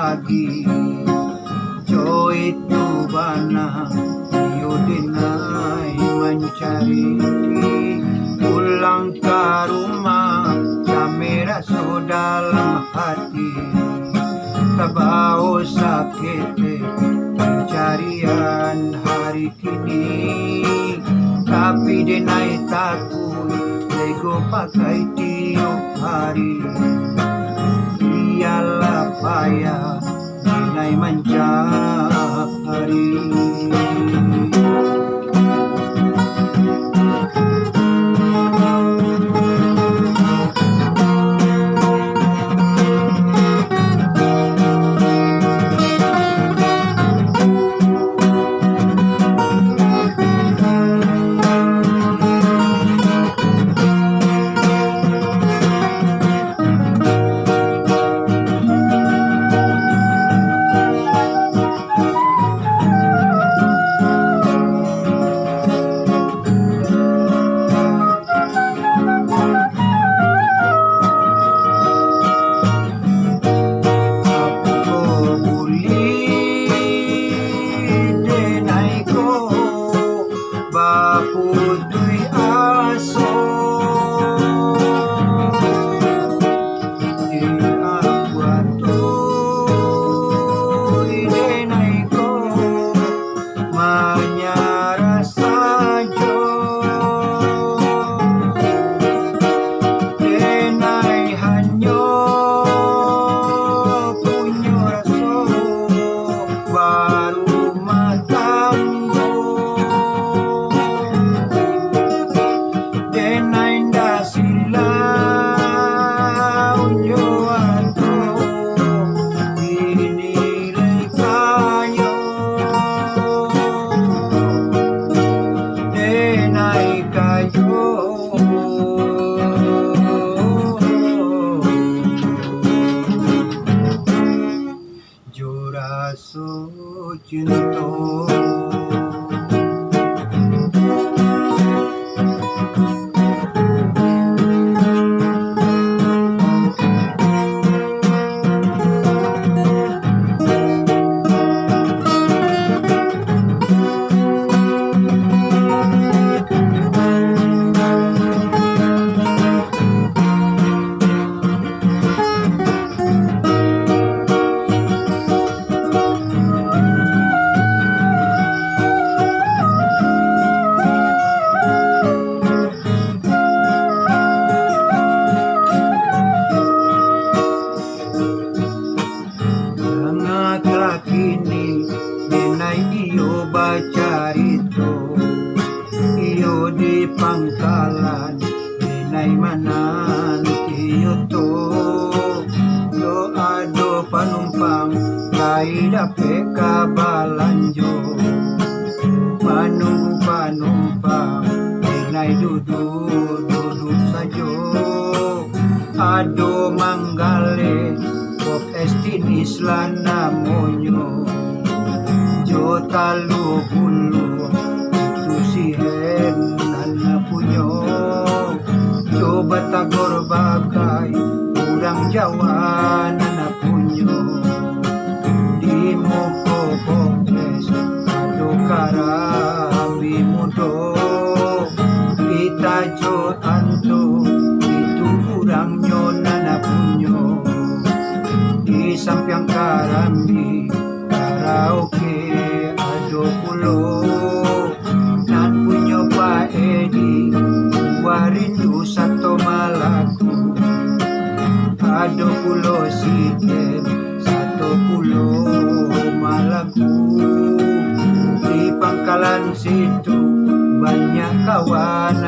pagi. Jo itu bana yo denai mencari pulang ke rumah kamera so dalam hati tabau sakit pencarian hari kini tapi denai takut lego pakai tiap hari ialah payah denai mencari. Pangkalan dinay mananti to ado panumpang kay dape kabalanjo manunggu panumpang dinay duduk sajo ado manggale kok estinis lana monyo jo talu bulu itu sihen coba tagor bagai kurang Jawa nana punyo di moko bokes ado karambi mudo kita jo anto itu kurang nana punyo di samping karambi karaoke ado pulo nan punyo pa edi warindu satu malaku ado pulo sitem satu pulo malaku di Pangkalan situ banyak kawan